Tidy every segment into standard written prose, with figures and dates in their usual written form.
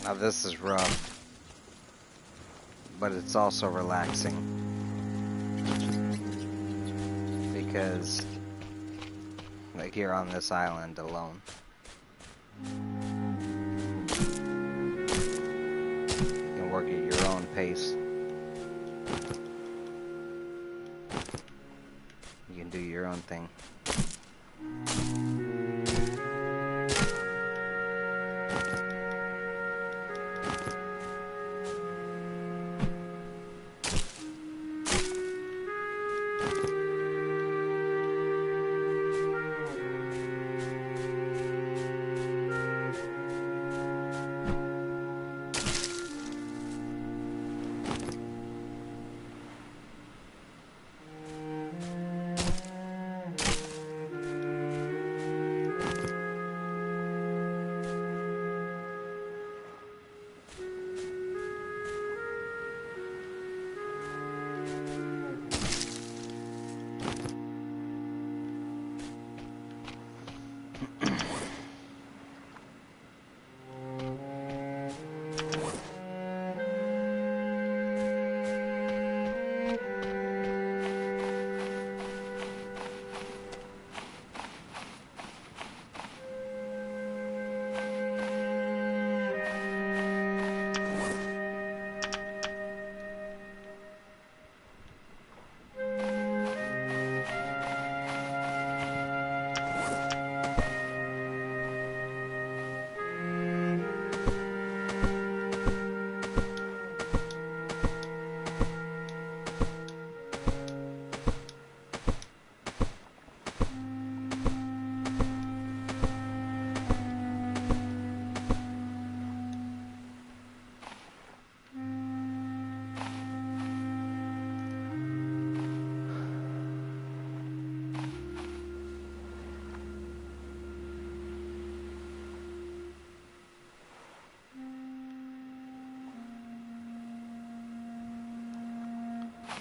Now this is rough, but it's also relaxing because, like, you're on this island alone. You can work at your own pace. You can do your own thing.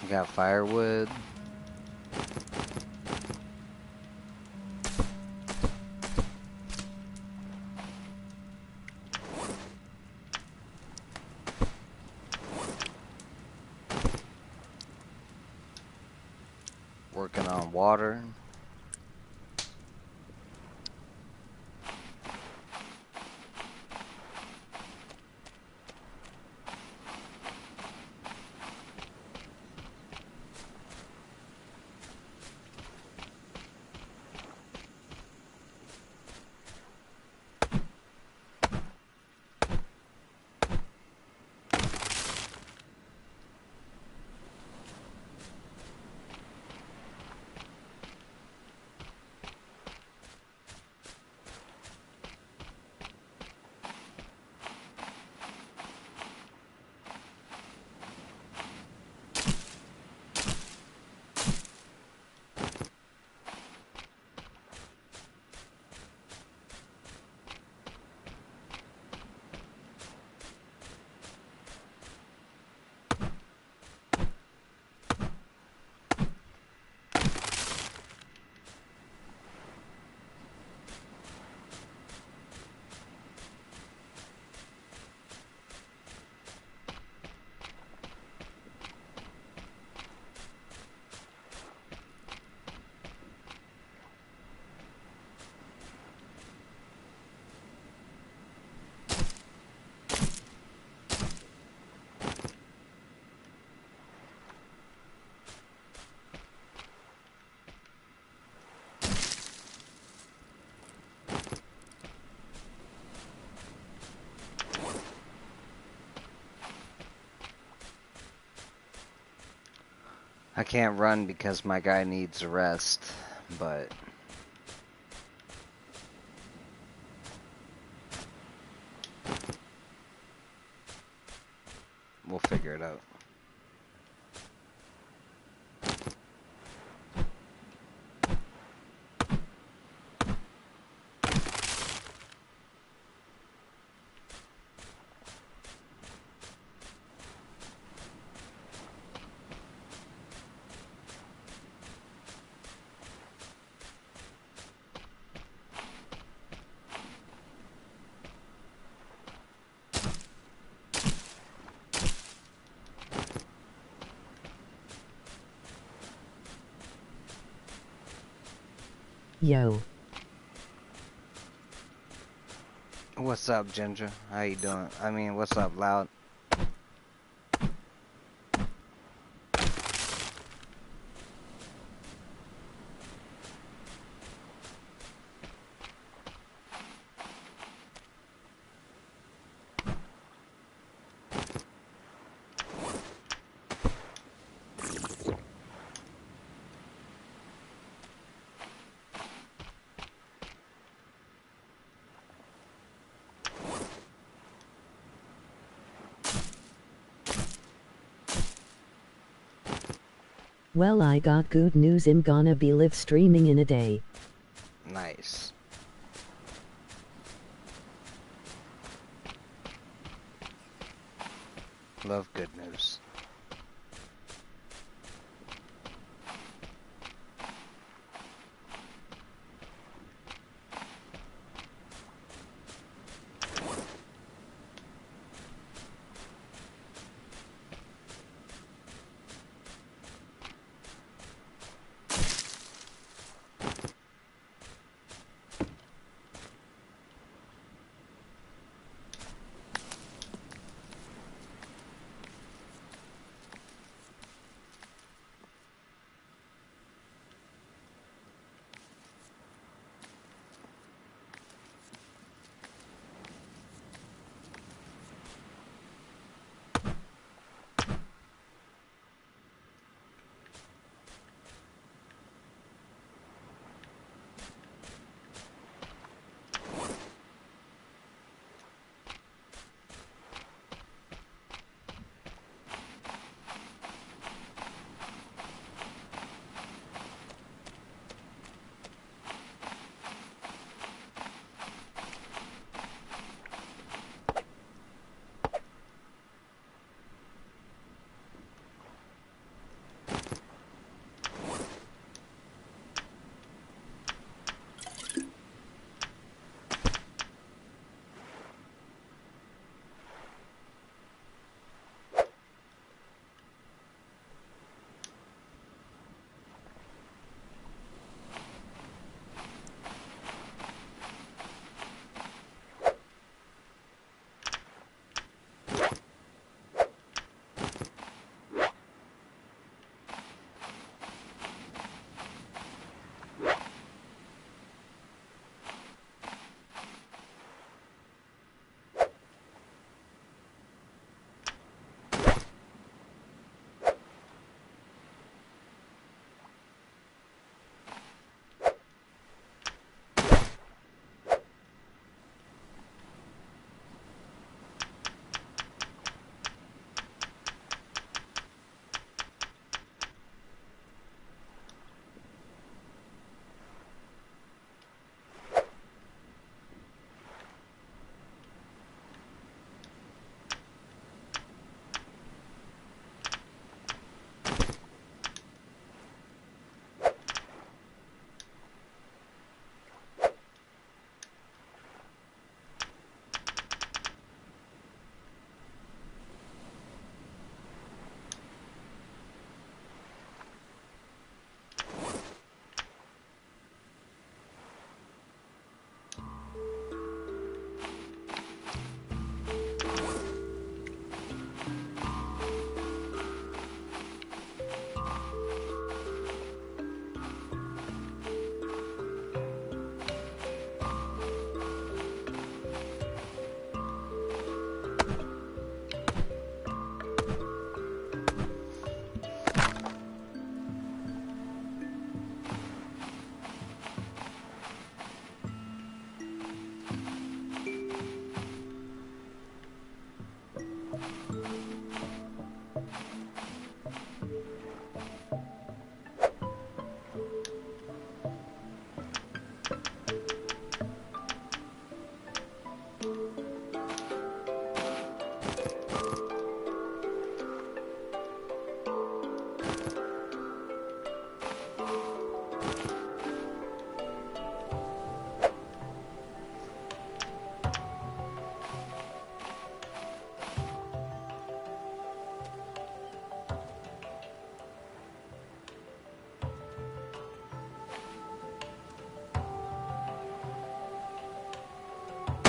We got firewood. Working on water. I can't run because my guy needs a rest, but we'll figure it out. Yo. What's up, Ginger? How you doing? I mean, what's up, Loud? Well, I got good news. I'm gonna be live streaming in a day. Nice. Love good news.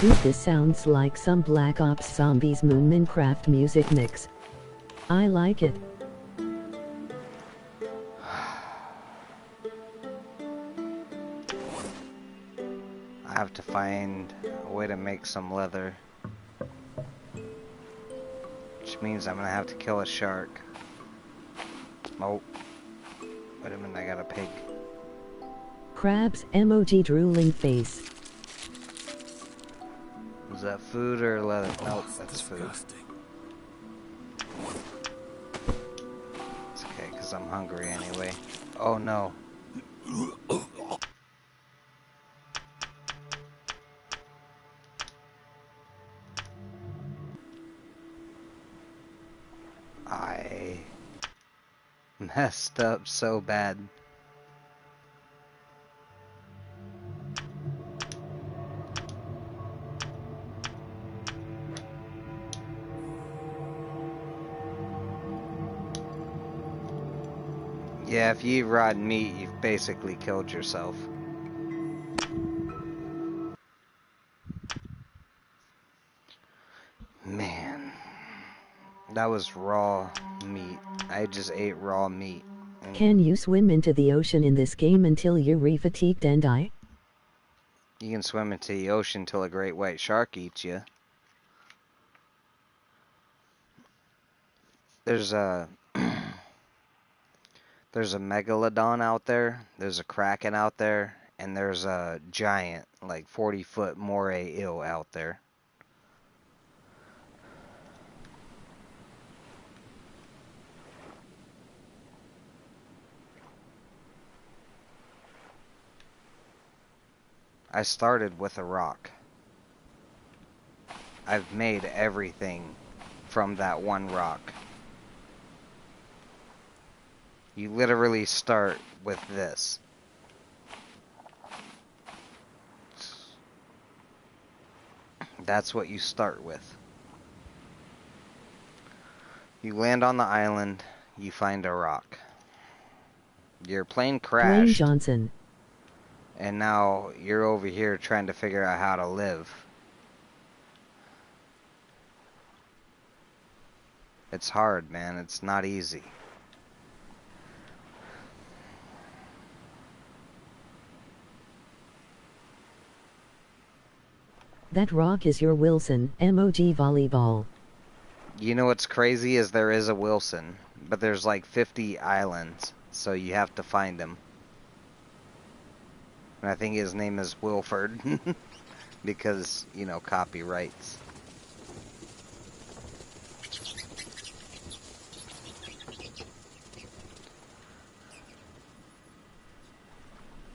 Dude, this sounds like some Black Ops Zombies Moon Minecraft music mix. I like it. I have to find a way to make some leather. Which means I'm gonna have to kill a shark. Oh. Wait a minute, I got a pig. Crabs, emoji drooling face. Was that food or leather? Nope, that's disgusting. food. It's okay, because I'm hungry anyway. Oh no. I messed up so bad. Yeah, if you eat rotten meat, you've basically killed yourself. Man, that was raw meat. I just ate raw meat. Can you swim into the ocean in this game until you're re-fatigued and die? You can swim into the ocean till a great white shark eats you. There's a there's a megalodon out there, there's a kraken out there, and there's a giant, like 40-foot moray eel out there. I started with a rock. I've made everything from that one rock. You literally start with this. That's what you start with. You land on the island, you find a rock. Your plane Dwayne crashed. Johnson. And now you're over here trying to figure out how to live. It's hard, man. It's not easy. That rock is your Wilson, emoji volleyball. You know what's crazy is there is a Wilson, but there's like 50 islands, so you have to find him. And I think his name is Wilford, because, you know, copyrights.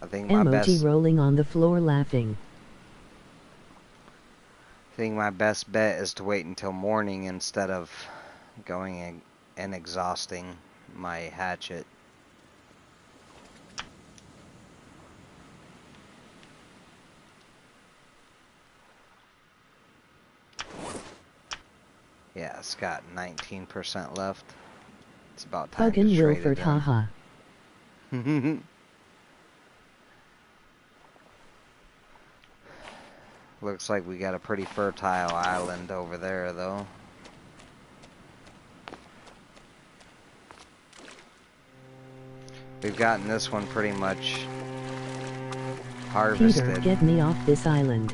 I think my Emoji rolling on the floor laughing. I think my best bet is to wait until morning instead of going and exhausting my hatchet. Yeah, it's got 19% left. It's about time Fucking to trade Wilford, it haha. in. Looks like we got a pretty fertile island over there, though. We've gotten this one pretty much harvested. Peter, get me off this island.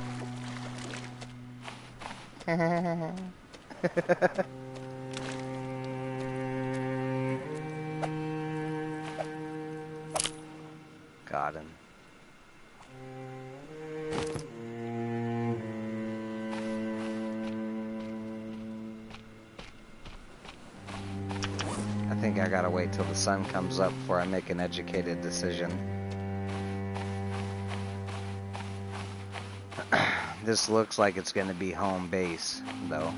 Got him. I think I gotta wait till the sun comes up before I make an educated decision. This looks like it's gonna be home base, though.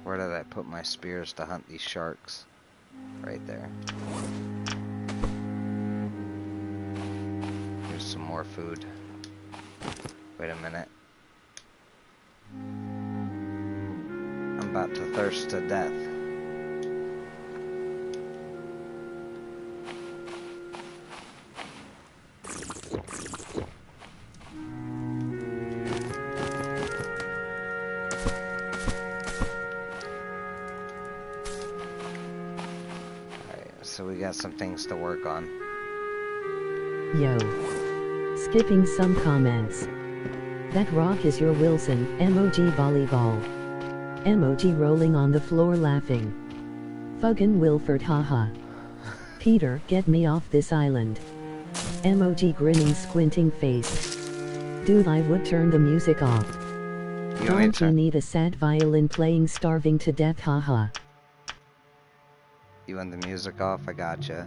Where did I put my spears to hunt these sharks? Right there. Here's some more food. Wait a minute. I'm about to thirst to death. so we got some things to work on. Yo. Skipping some comments. That rock is your Wilson, emoji volleyball. Emoji rolling on the floor laughing. Fuggin' Wilford haha. Peter, get me off this island. Emoji grinning squinting face. Dude, I would turn the music off. Don't you need a sad violin playing starving to death haha. You want the music off? I gotcha.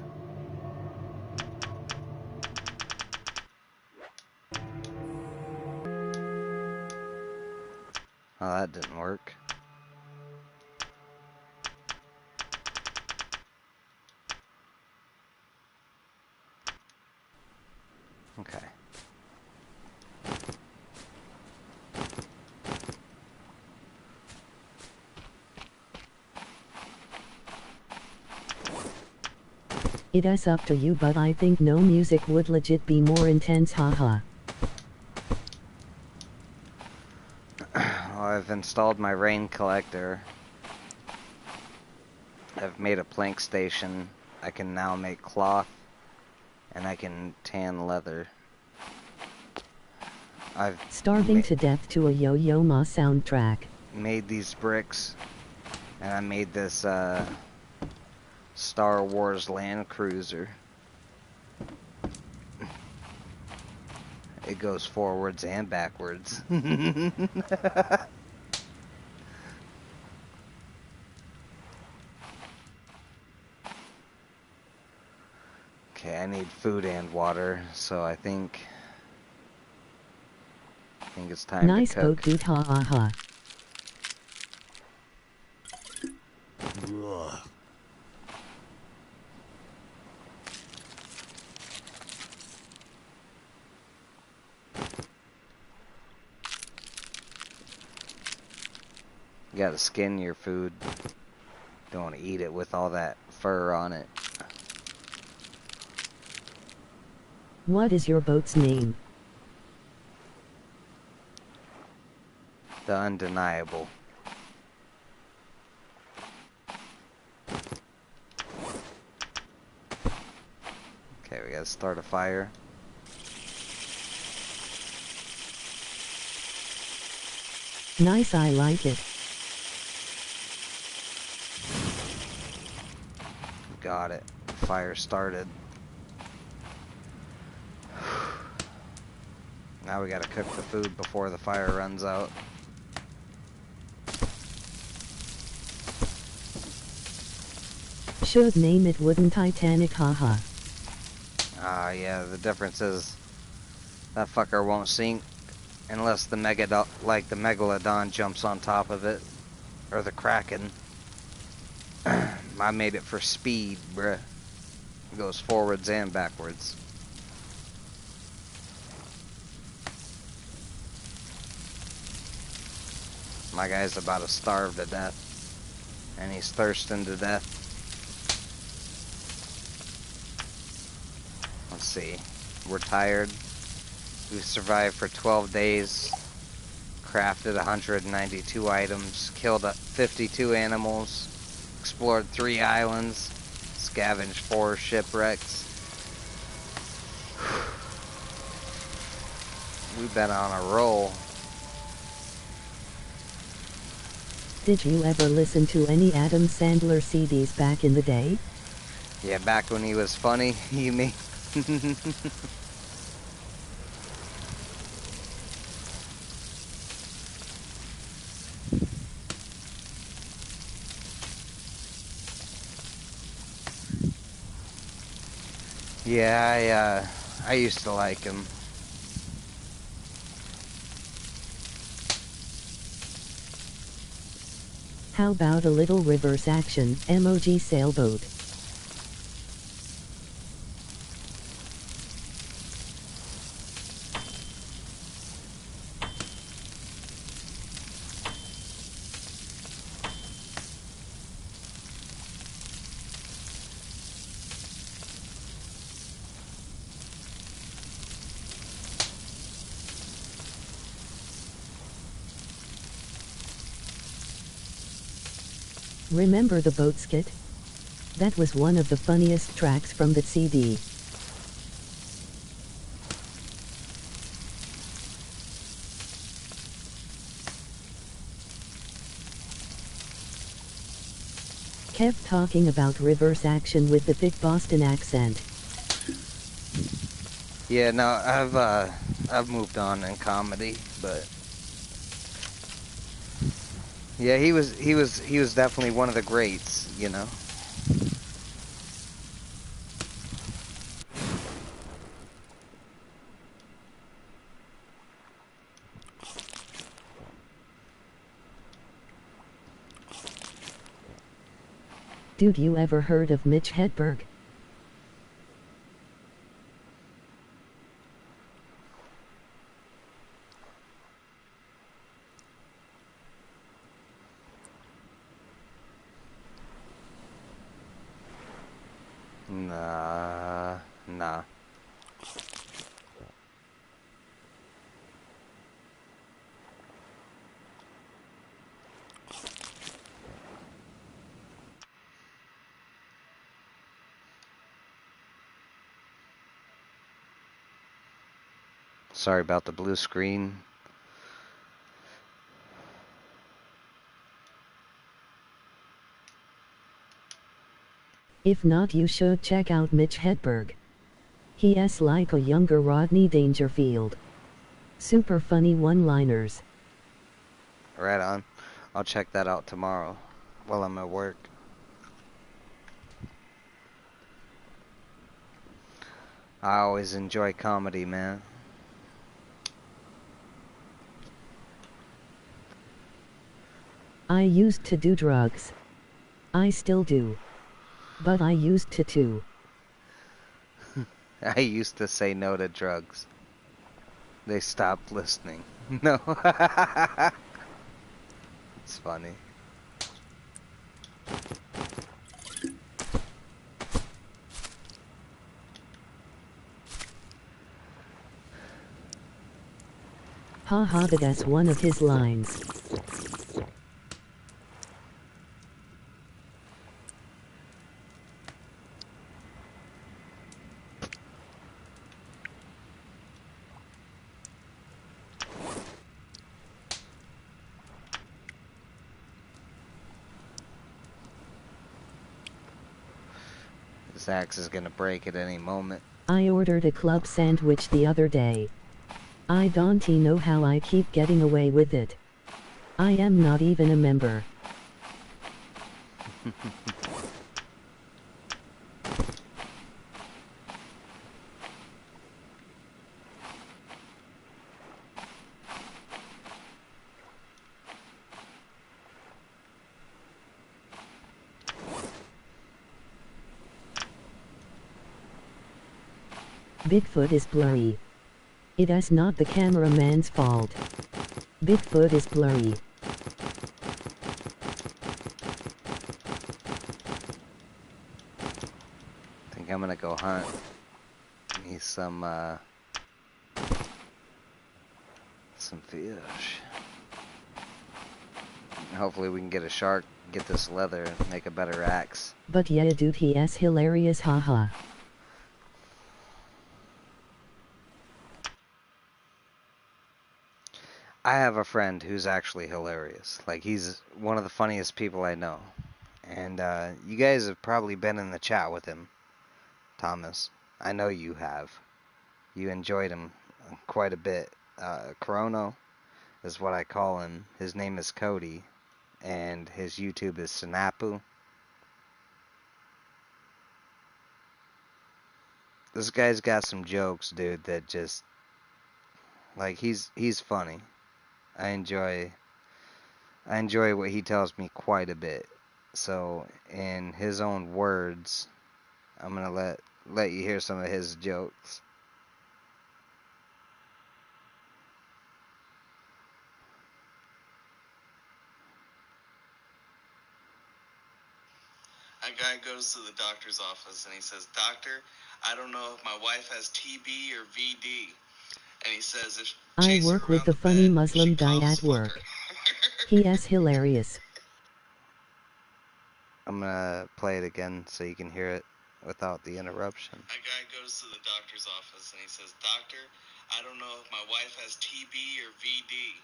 Oh, that didn't work. Okay. It is up to you, but I think no music would legit be more intense haha. Well, I've installed my rain collector. I've made a plank station. I can now make cloth, and I can tan leather. I've starving to death to a Yo-Yo Ma soundtrack. Made these bricks, and I made this Star Wars Land Cruiser. It goes forwards and backwards. Okay, I need food and water, so I think it's time nice to cook. boat dude ha ha ha. You gotta skin your food. Don't want to eat it with all that fur on it. What is your boat's name? The Undeniable. Okay, we gotta start a fire. Nice, I like it. Got it. Fire started. Now we gotta cook the food before the fire runs out. Should name it Wooden Titanic haha. Yeah, the difference is that fucker won't sink unless the Megalodon jumps on top of it. Or the Kraken. I made it for speed, bruh. It goes forwards and backwards. My guy's about to starve to death. And he's thirsting to death. Let's see. We're tired. We've survived for 12 days. Crafted 192 items. Killed 52 animals. Explored 3 islands. Scavenged 4 shipwrecks. We've been on a roll. Did you ever listen to any Adam Sandler CDs back in the day? Yeah, back when he was funny, you mean? Yeah, I used to like him. How about a little reverse action, emoji sailboat? Remember the boat skit? That was one of the funniest tracks from the CD. Kept talking about reverse action with the thick Boston accent. Yeah, no, I've moved on in comedy, but yeah, he was definitely one of the greats, you know. Dude, you ever heard of Mitch Hedberg? Nah. Sorry about the blue screen. If not, you should check out Mitch Hedberg. He's like a younger Rodney Dangerfield. Super funny one-liners. Right on. I'll check that out tomorrow while I'm at work. I always enjoy comedy, man. I used to do drugs. I still do. But I used to too. I used to say no to drugs. They stopped listening. No. It's funny. Haha, that's one of his lines. This axe is gonna break at any moment. I ordered a club sandwich the other day. I don't know how I keep getting away with it. I am not even a member. Bigfoot is blurry. It is not the cameraman's fault. Bigfoot is blurry. I think I'm gonna go hunt me some fish. Hopefully we can get a shark, get this leather, and make a better axe. But yeah dude, he is hilarious, haha. I have a friend who's actually hilarious. Like, he's one of the funniest people I know. And you guys have probably been in the chat with him, Thomas. I know you have. You enjoyed him quite a bit. Chrono is what I call him. His name is Cody, and his YouTube is Sinapu. This guy's got some jokes, dude, that just, like, he's funny. I enjoy what he tells me quite a bit. So, in his own words, I'm gonna let you hear some of his jokes. A guy goes to the doctor's office and he says, "Doctor, I don't know if my wife has TB or VD." And he says, "If I work with the funny Muslim guy at work. He is hilarious. I'm gonna play it again so you can hear it without the interruption. A guy goes to the doctor's office and he says, "Doctor, I don't know if my wife has TB or VD."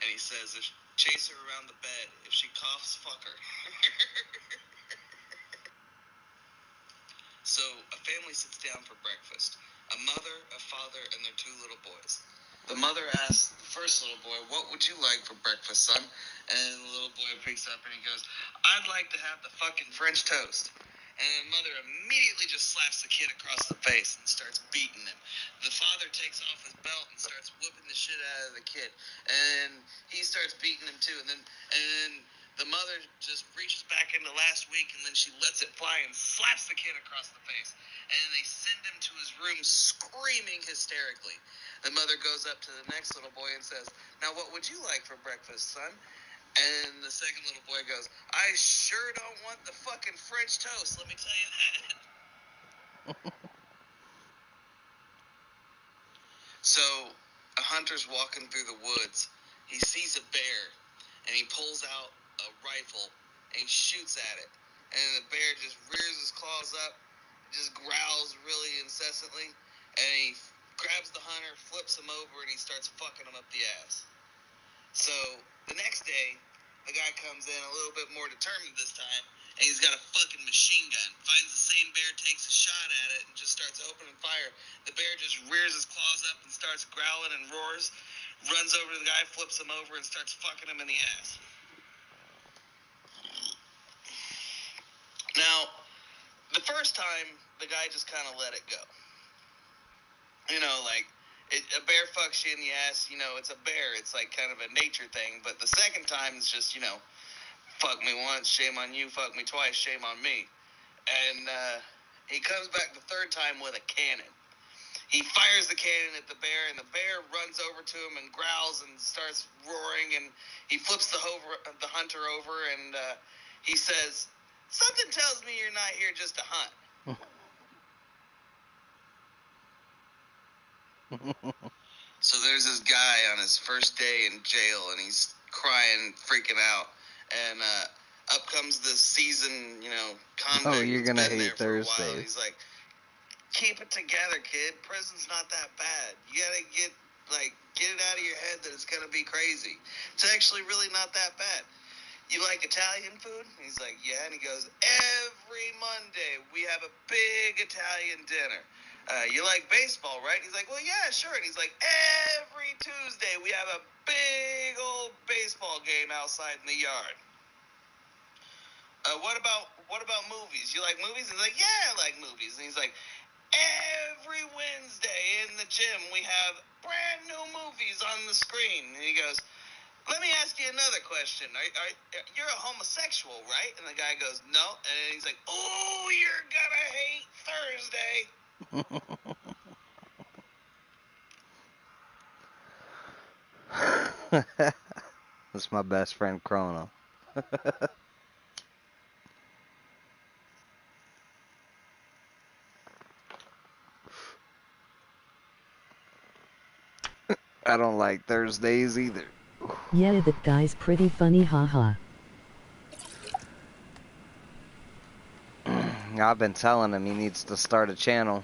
And he says, "Chase her around the bed. If she coughs, fuck her." So a family sits down for breakfast. A mother, a father, and their 2 little boys. The mother asks the first little boy, "What would you like for breakfast, son?" And the little boy picks up and he goes, "I'd like to have the fucking French toast." And the mother immediately just slaps the kid across the face and starts beating him. The father takes off his belt and starts whooping the shit out of the kid. And he starts beating him too. And the mother just reaches back into last week and then she lets it fly and slaps the kid across the face. And they send him to his room screaming hysterically. The mother goes up to the next little boy and says, "Now what would you like for breakfast, son?" And the second little boy goes, "I sure don't want the fucking French toast, let me tell you that." So, a hunter's walking through the woods. He sees a bear, and he pulls out a rifle, and he shoots at it. And the bear just rears his claws up, just growls really incessantly, and he grabs the hunter, flips him over, and he starts fucking him up the ass. So, the next day, the guy comes in a little bit more determined this time, and he's got a fucking machine gun. Finds the same bear, takes a shot at it, and just starts opening fire. The bear just rears his claws up and starts growling and roars, runs over to the guy, flips him over, and starts fucking him in the ass. Now, the first time, the guy just kind of let it go. You know, like, a bear fucks you in the ass, you know, it's a bear. It's like kind of a nature thing. But the second time, it's just, you know, fuck me once, shame on you. Fuck me twice, shame on me. And he comes back the third time with a cannon. He fires the cannon at the bear, and the bear runs over to him and growls and starts roaring. And he flips the hunter over, and he says, "Something tells me you're not here just to hunt." So there's this guy on his first day in jail, and he's crying, freaking out. And up comes this seasoned, you know, convict Oh, you're that's gonna been there hate for a while. And Thursdays. he's like, "Keep it together, kid. Prison's not that bad. You gotta get it out of your head that it's gonna be crazy. It's actually really not that bad. You like Italian food?" And he's like, "Yeah." And he goes, "Every Monday we have a big Italian dinner. You like baseball, right?" And he's like, "Well, yeah, sure." And he's like, "Every Tuesday we have a big old baseball game outside in the yard. What about movies? You like movies?" And he's like, "Yeah, I like movies." And he's like, "Every Wednesday in the gym we have brand new movies on the screen." And he goes, "Let me ask you another question. You're a homosexual, right?" And the guy goes, "No." And he's like, "Oh, you're gonna hate Thursday." That's my best friend Chrono. I don't like Thursdays either. Yeah, that guy's pretty funny, haha. I've been telling him he needs to start a channel.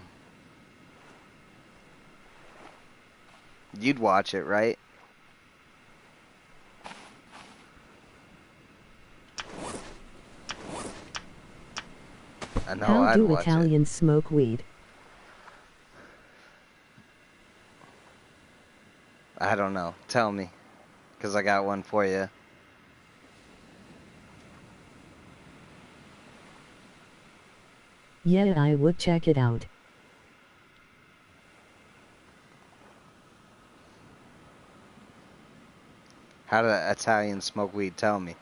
You'd watch it, right? I know How I'd do watch Italians smoke weed? it. I don't know. Tell me. Because I got one for you. Yeah, I would check it out. How do Italians smoke weed? Tell me.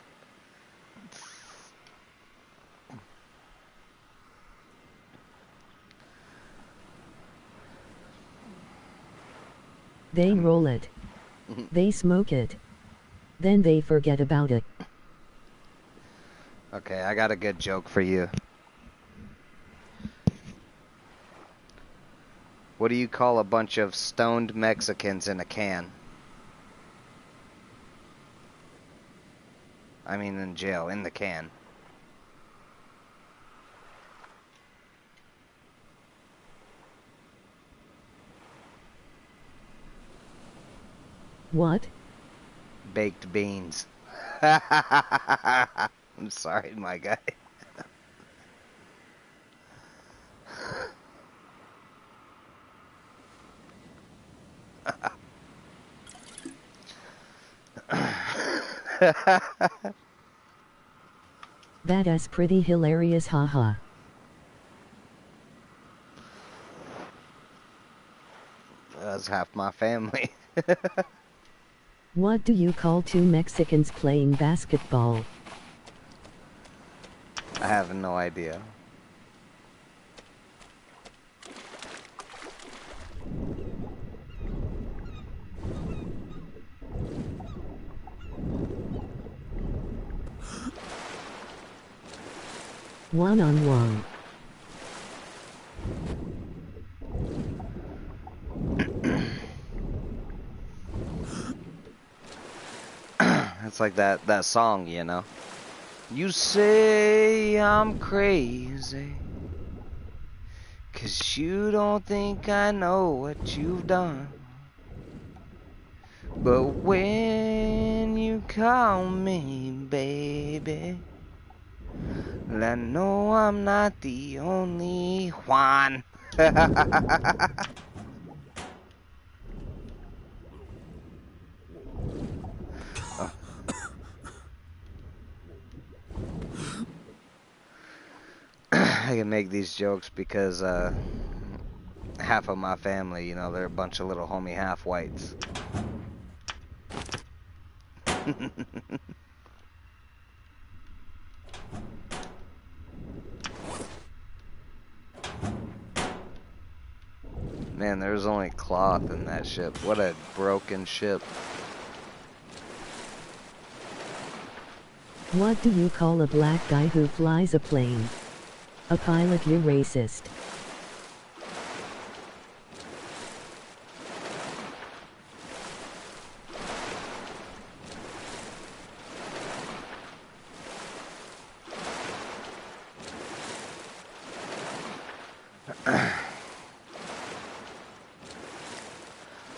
They roll it. They smoke it. Then they forget about it. Okay, I got a good joke for you. What do you call a bunch of stoned Mexicans in a can? I mean in jail, in the can. What? Baked beans. I'm sorry, my guy. That's pretty hilarious, haha. That's half my family. What do you call two Mexicans playing basketball? I have no idea. One-on-one. It's like that song, you know. You say I'm crazy, 'cause you don't think I know what you've done. But when you call me, baby, I know I'm not the only one. Oh. I can make these jokes because half of my family, you know, they're a bunch of little homie half-whites. Man, there's only cloth in that ship. What a broken ship. What do you call a black guy who flies a plane? A pilot, you racist.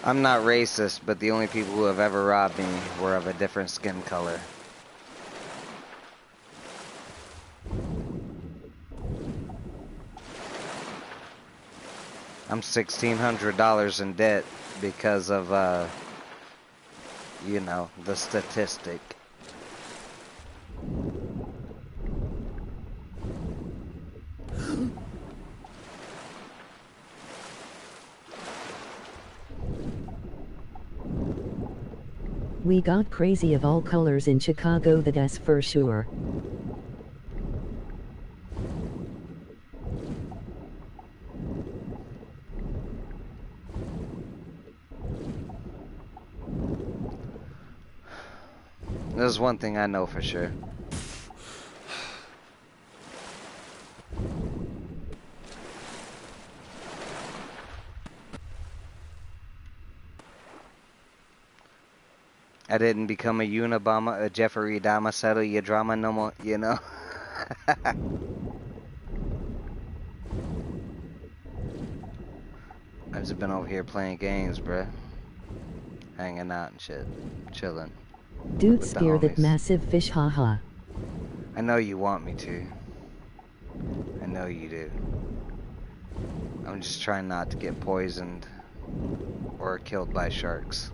I'm not racist, but the only people who have ever robbed me were of a different skin color. I'm $1,600 in debt because of, you know, the statistic. We got crazy of all colors in Chicago, that's for sure. There's one thing I know for sure. I didn't become a Unabomber, a Jeffrey Dahmer, settle your drama no more, you know? I've just been over here playing games, bruh. Hanging out and shit. Chilling. Dude, With the spear that homies. massive fish, haha. I know you want me to. I know you do. I'm just trying not to get poisoned or killed by sharks.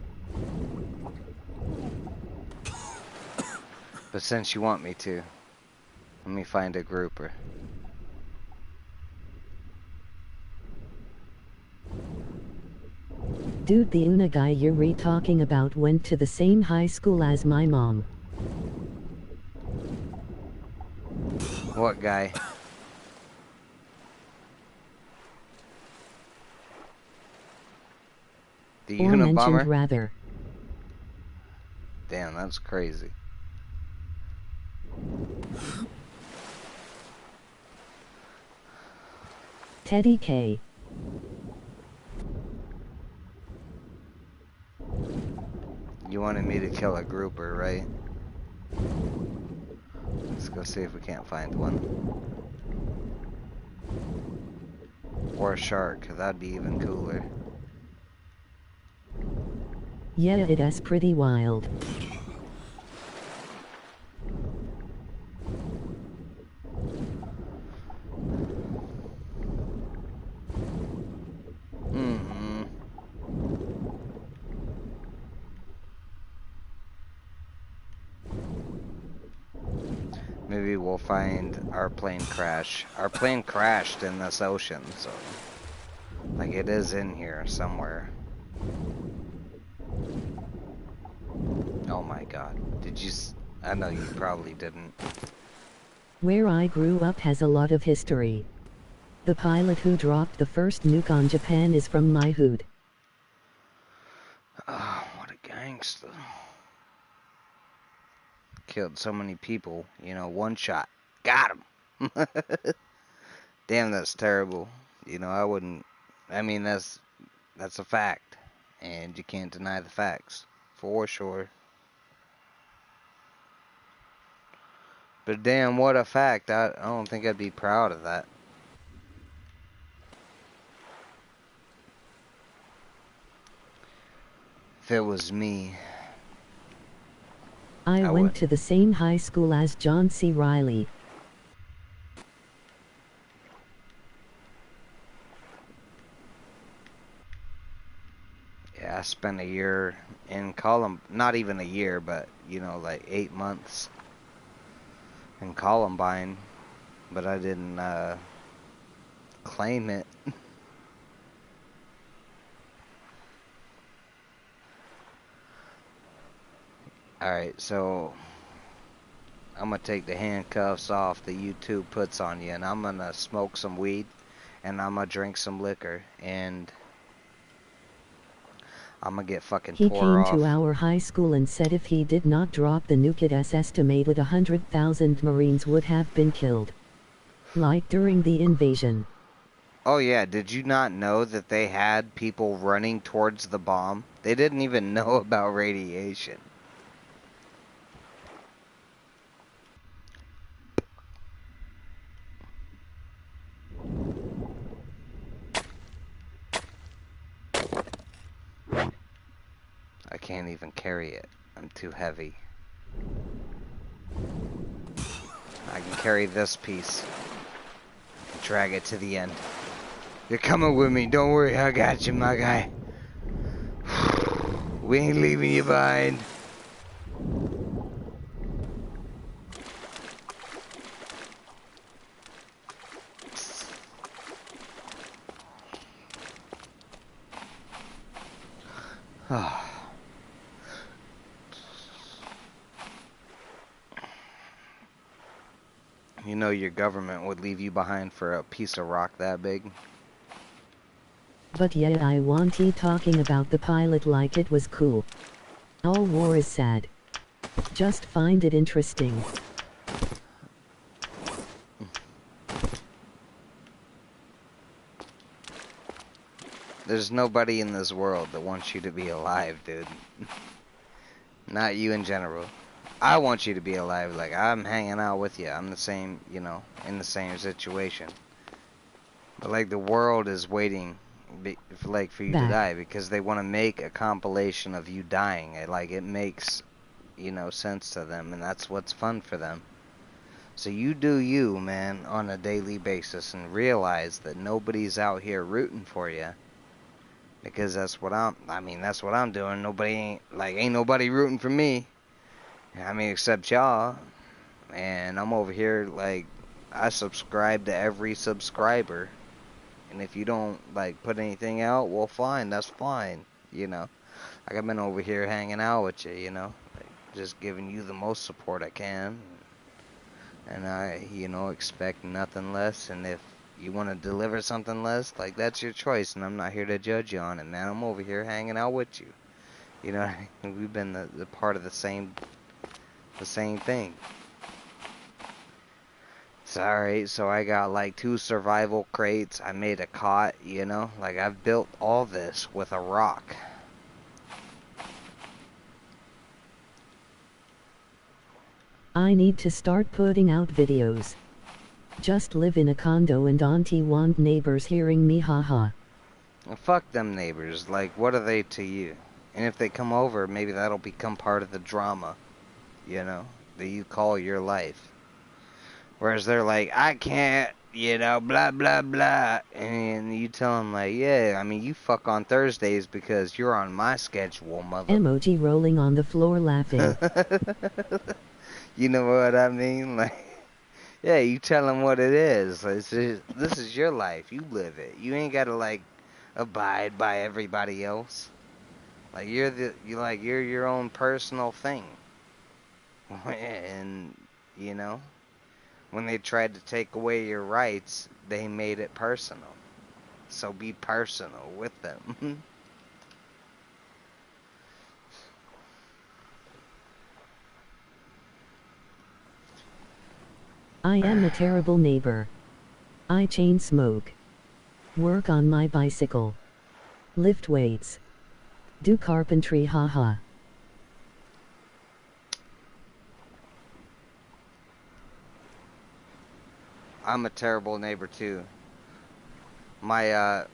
But since you want me to, let me find a grouper. Dude, the Una guy you're talking about went to the same high school as my mom. What guy? The Or mentioned Unabomber? rather. Damn, that's crazy. Teddy K. You wanted me to kill a grouper, right? Let's go see if we can't find one. Or a shark, that'd be even cooler. Yeah, it is pretty wild. Mm-hmm. Maybe we'll find our plane crash. Our plane crashed in this ocean, so... Like, it is in here somewhere. Oh my god. Did you... I know you probably didn't. Where I grew up has a lot of history. The pilot who dropped the first nuke on Japan is from my hood. Oh, what a gangster. Killed so many people, you know, one shot. Got him! Damn, that's terrible. You know, I wouldn't... I mean, that's a fact. And you can't deny the facts. For sure. But damn, what a fact. I don't think I'd be proud of that. If it was me, I went wouldn't. to the same high school as John C. Reilly. Yeah, I spent a year in not even a year, but, you know, like 8 months in Columbine, but I didn't claim it. Alright, so I'm gonna take the handcuffs off that YouTube puts on you, and I'm gonna smoke some weed, and I'm gonna drink some liquor, and I'm gonna get fucking He tore came off. to our high school and said if he did not drop the nuke it is estimated 100,000 Marines would have been killed. Like during the invasion. Oh yeah, did you not know that they had people running towards the bomb? They didn't even know about radiation. I can't even carry it. I'm too heavy. I can carry this piece and drag it to the end. You're coming with me. Don't worry, I got you, my guy. We ain't leaving you behind. You know your government would leave you behind for a piece of rock that big? But yeah, I want he talking about the pilot like it was cool. All war is sad. Just find it interesting. There's nobody in this world that wants you to be alive, dude. Not you in general. I want you to be alive. Like, I'm hanging out with you. I'm the same, you know, in the same situation. But, like, the world is waiting, for you to die. Because they want to make a compilation of you dying. It makes, you know, sense to them. And that's what's fun for them. So you do you, man, on a daily basis. And realize that nobody's out here rooting for you. Because that's what that's what I'm doing. Ain't nobody rooting for me. I mean, except y'all. And I'm over here, like, I subscribe to every subscriber. And if you don't, like, put anything out, well, fine, that's fine, you know. Like, I've been over here hanging out with you, you know. Like, just giving you the most support I can. And I, you know, expect nothing less. And if you want to deliver something less, like, that's your choice. And I'm not here to judge you on it, man. I'm over here hanging out with you. You know, we've been the part of the same thing. It's alright, so I got like 2 survival crates. I made a cot, you know? Like, I've built all this with a rock. I need to start putting out videos. Just live in a condo and auntie want neighbors hearing me haha. Well, fuck them neighbors. Like, what are they to you? And if they come over, maybe that'll become part of the drama, that you call your life. Whereas they're like, I can't, blah, blah, blah. And you tell them, like, yeah, I mean, you fuck on Thursdays because you're on my schedule, mother. Emoji rolling on the floor laughing. You know what I mean? Like, yeah, you tell them what it is. This is your life. You live it. You ain't gotta, like, abide by everybody else. Like, you're your own personal thing. And, when they tried to take away your rights, they made it personal. So be personal with them. I am a terrible neighbor. I chain smoke. Work on my bicycle. Lift weights. Do carpentry, haha. I'm a terrible neighbor too. Alright,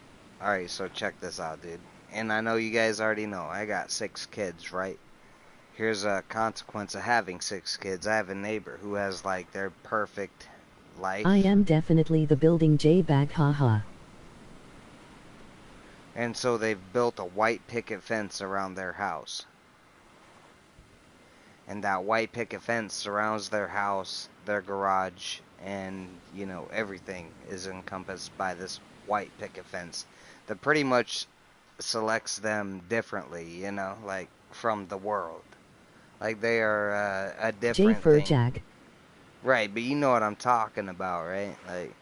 so check this out, dude. And I know you guys already know, I got 6 kids, right? Here's a consequence of having 6 kids. I have a neighbor who has, like, their perfect life. I am definitely the building J-bag, haha. And so they've built a white picket fence around their house. And that white picket fence surrounds their house, their garage, and, everything is encompassed by this white picket fence that pretty much selects them differently, like, from the world. Like, they are a different thing. Jack. Right, but you know what I'm talking about, right? Like,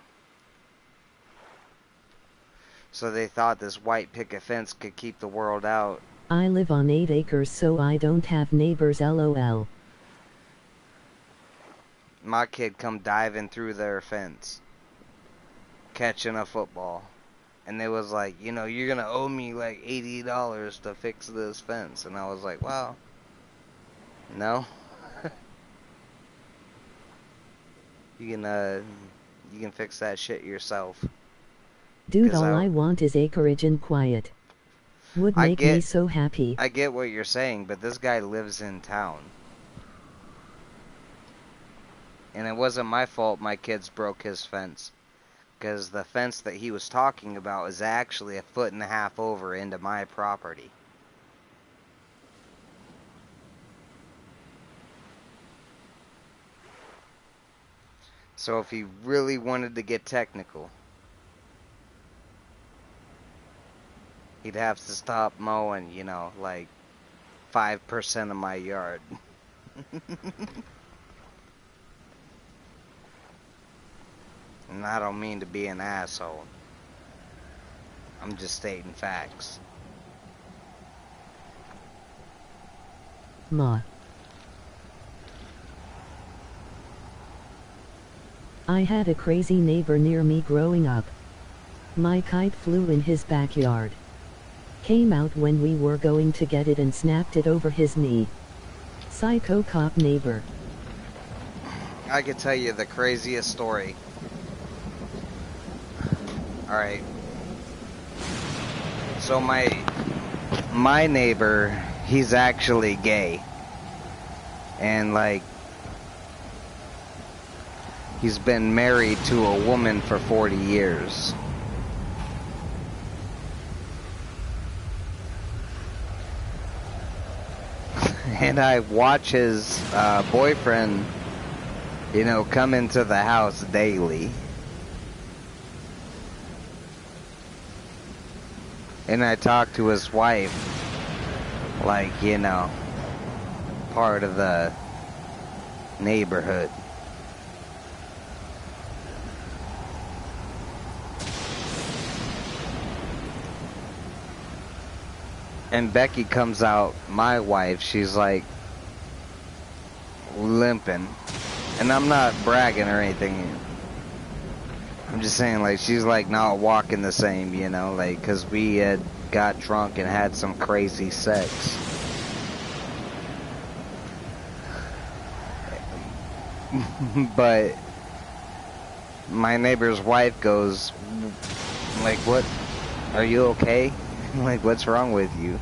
so they thought this white picket fence could keep the world out. I live on 8 acres, so I don't have neighbors, lol. My kid come diving through their fence, catching a football. And they was like, you're gonna owe me like $80 to fix this fence. And I was like, wow. No. You can fix that shit yourself. Dude, all I want is acreage and quiet. Would make me so happy. I get what you're saying, but this guy lives in town. And it wasn't my fault my kids broke his fence. Because the fence that he was talking about is actually 1.5 feet over into my property. So if he really wanted to get technical, he'd have to stop mowing, like 5% of my yard. And I don't mean to be an asshole. I'm just stating facts. Ma. I had a crazy neighbor near me growing up. My kite flew in his backyard. Came out when we were going to get it and snapped it over his knee. Psycho cop neighbor. I could tell you the craziest story. Alright. So my neighbor, he's actually gay. And like, he's been married to a woman for 40 years. And I watch his boyfriend, come into the house daily. And I talk to his wife, like, part of the neighborhood. And Becky comes out, my wife, she's like limping. And I'm not bragging or anything. I'm just saying, like, she's like not walking the same, like, because we had got drunk and had some crazy sex. But my neighbor's wife goes, like, what? Are you okay? Like, what's wrong with you?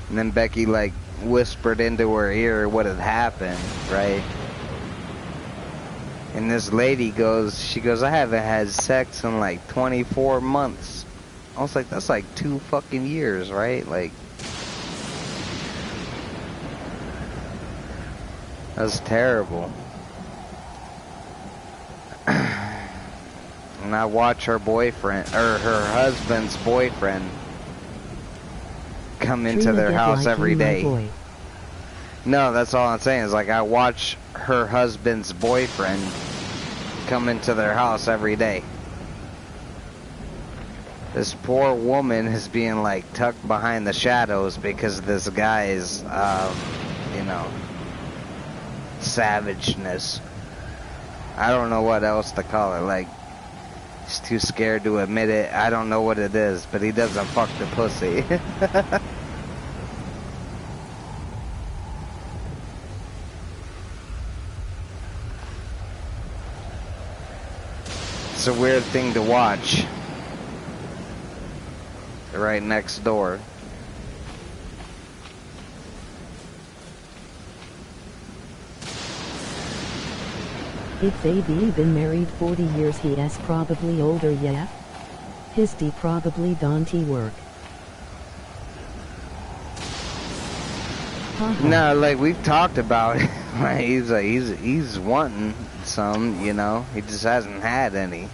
And then Becky, like, whispered into her ear what had happened, right? And this lady goes, she goes, I haven't had sex in like 24 months. I was like, that's like 2 fucking years, right? Like, that's terrible. And I watch her boyfriend, or her husband's boyfriend, come into their house every day. No, that's all I'm saying is, like, I watch her husband's boyfriend come into their house every day. This poor woman is being, like, tucked behind the shadows because of this guy's, you know, savageness. I don't know what else to call it. Like, he's too scared to admit it. I don't know what it is, but he doesn't fuck the pussy. It's a weird thing to watch. Right next door. If they've been married 40 years, he is probably older, yeah? His D probably don't work. No, like, we've talked about it. Like, he's wanting some, you know. He just hasn't had any.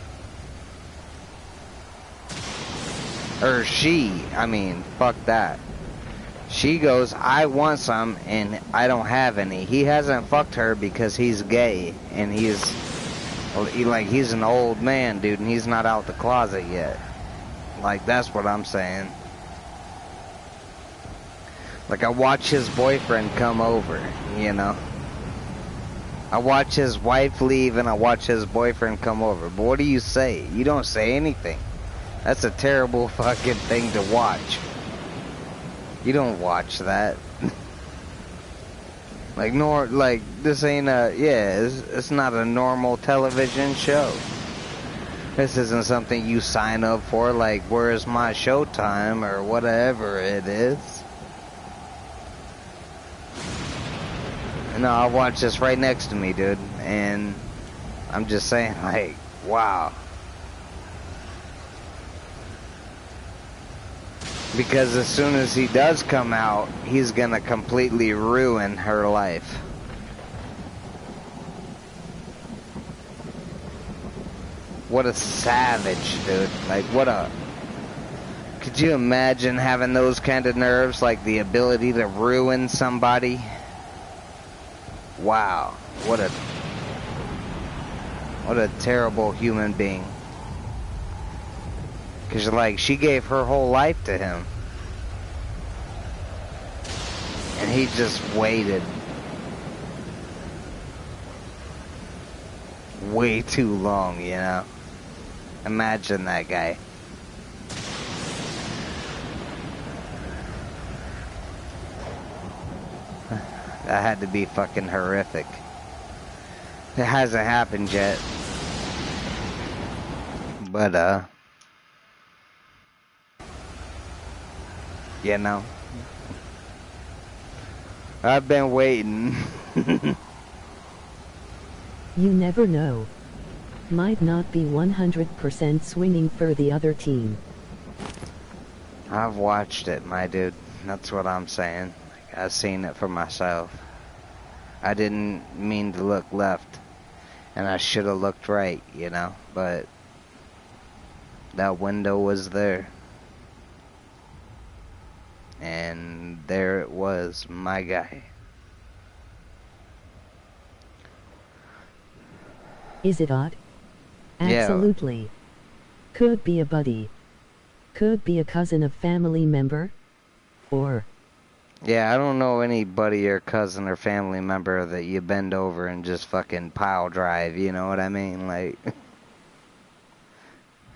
Or she, I mean, fuck that. She goes, I want some, and I don't have any. He hasn't fucked her because he's gay, and he's an old man, dude, and he's not out the closet yet. Like, that's what I'm saying. Like, I watch his boyfriend come over, you know. I watch his wife leave, and I watch his boyfriend come over. But what do you say? You don't say anything. That's a terrible fucking thing to watch. You don't watch that. Like, this ain't it's not a normal television show. This isn't something you sign up for, like, where's my showtime, or whatever it is. No, I watch this right next to me, dude, and I'm just saying, like, wow. Because as soon as he does come out, he's gonna completely ruin her life. What a savage, dude. Like, what a... Could you imagine having those kind of nerves? Like, the ability to ruin somebody? Wow. What a terrible human being. Because, like, she gave her whole life to him. And he just waited. Way too long, you know? Imagine that guy. That had to be fucking horrific. It hasn't happened yet. But, you know, I've been waiting. You never know. Might not be 100% swinging for the other team. I've watched it, my dude. That's what I'm saying. Like, I've seen it for myself. I didn't mean to look left, and I should have looked right, you know, but that window was there. And there it was, my guy. Is it odd? Yeah. Absolutely. Could be a buddy. Could be a cousin of family member. Or... Yeah, I don't know anybody or cousin or family member that you bend over and just fucking pile drive, you know what I mean? Like,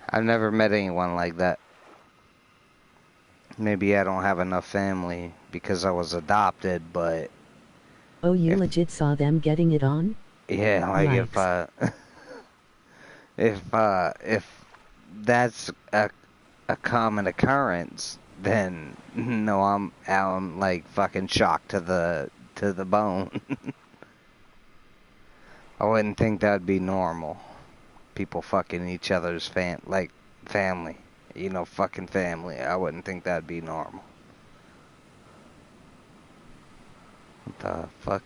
I've never met anyone like that. Maybe I don't have enough family because I was adopted, but... Oh, you legit saw them getting it on? Yeah, like Yikes. if that's a common occurrence, then no, I'm like fucking shocked to the bone. I wouldn't think that'd be normal. People fucking each other's family. You know, fucking family. I wouldn't think that'd be normal. What the fuck?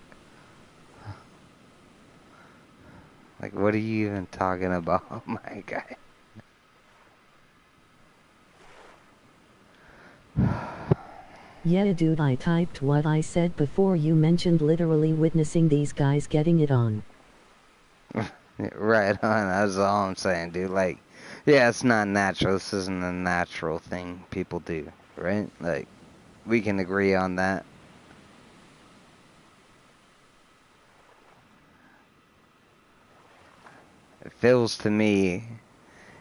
Like, what are you even talking about, my guy? Yeah, dude, I typed what I said before you mentioned literally witnessing these guys getting it on. Right on, that's all I'm saying, dude. Like, yeah, it's not natural. This isn't a natural thing people do, right? Like, we can agree on that. It feels to me,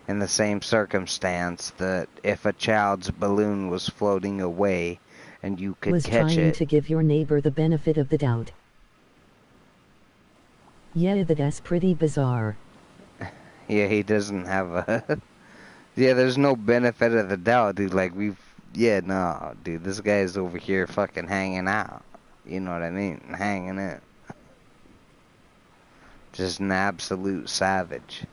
in the same circumstance, that if a child's balloon was floating away and you could Was catch trying it. to give your neighbor the benefit of the doubt. Yeah, that's pretty bizarre. Yeah, he doesn't have a. Yeah, there's no benefit of the doubt, dude. Like, yeah, no, dude, this guy's over here fucking hanging out. You know what I mean? Hanging in. Just an absolute savage.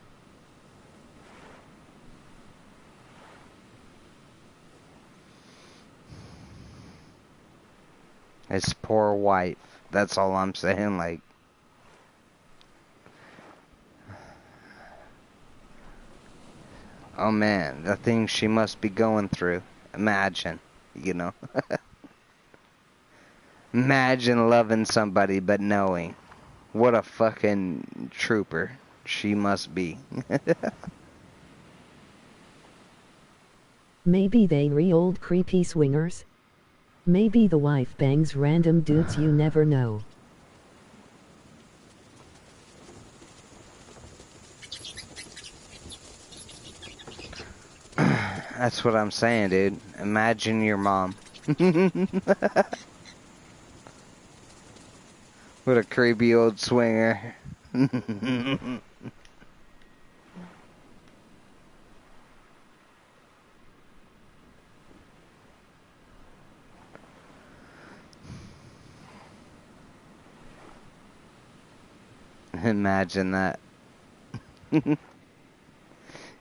His poor wife. That's all I'm saying. Like, oh man, the things she must be going through. Imagine, you know. Imagine loving somebody but knowing. What a fucking trooper she must be. Maybe they re-old creepy swingers? Maybe the wife bangs random dudes you never know. That's what I'm saying, dude. Imagine your mom. What a creepy old swinger. Imagine that.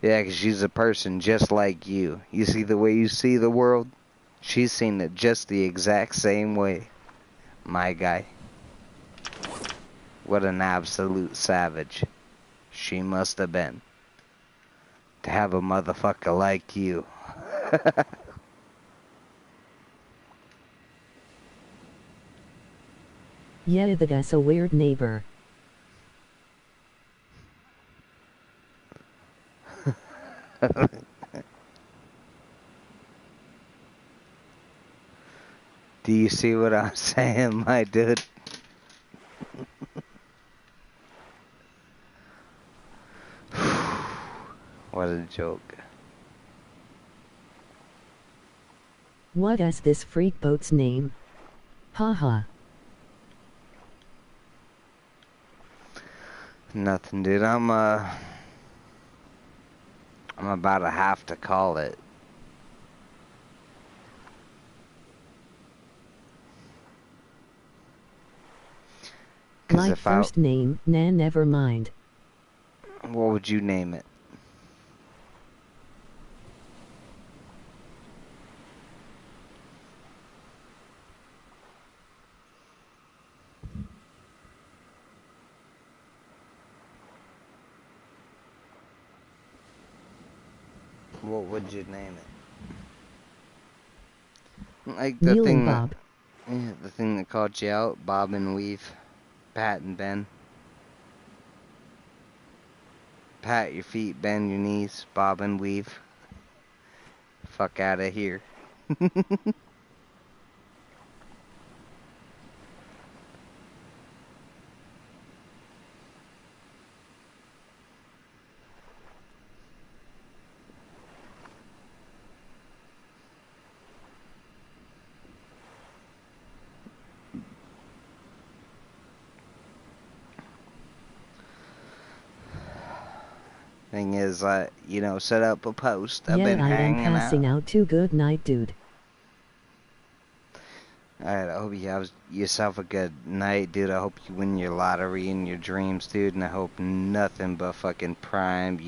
Yeah, 'cause she's a person just like you. You see the way you see the world? She's seen it just the exact same way. My guy. What an absolute savage she must have been. To have a motherfucker like you. Yeah, that's a weird neighbor. Do you see what I'm saying, my dude? What a joke. What is this freak boat's name? Haha. Nothing, dude. I'm about to have to call it. Like first name, nah, never mind. What would you name it? What would you name it? Like the Neil thing and Bob. Yeah, the thing that called you out, Bob and Weave, Pat and Ben. Pat your feet, bend your knees, Bob and Weave. Fuck out of here. Thing is, you know, set up a post. I've Yeah, been I am hanging passing out too. Good night, dude. Alright, I hope you have yourself a good night, dude. I hope you win your lottery in your dreams, dude. And I hope nothing but fucking prime,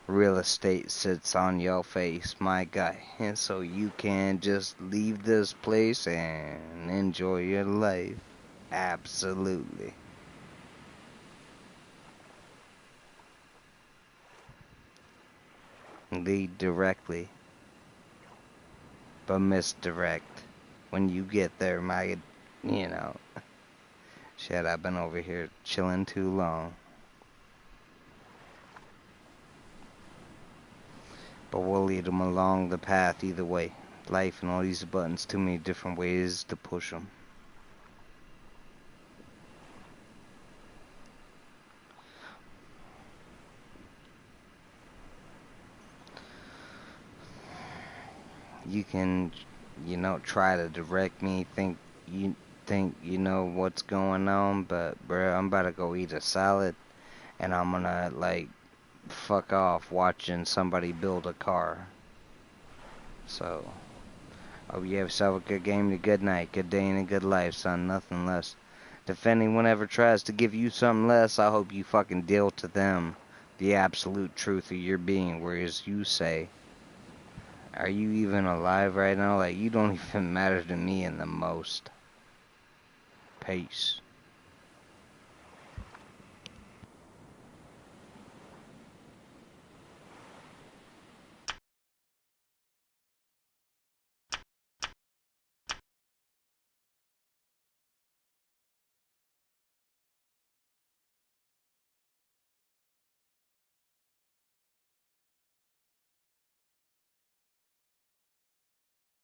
real estate sits on your face, my guy. And so you can just leave this place and enjoy your life. Absolutely. Lead directly, but misdirect. When you get there, you know. Shit, I've been over here chilling too long. But we'll lead them along the path either way. Life and all these buttons, too many different ways to push them. You can, try to direct me, think you know what's going on, but bruh, I'm about to go eat a salad, and I'm gonna, fuck off watching somebody build a car. So, hope you have yourself a good game and a good night, good day and a good life, son, nothing less. If anyone ever tries to give you something less, I hope you fucking deal to them the absolute truth of your being, whereas you say, are you even alive right now? Like, you don't even matter to me in the most. Peace.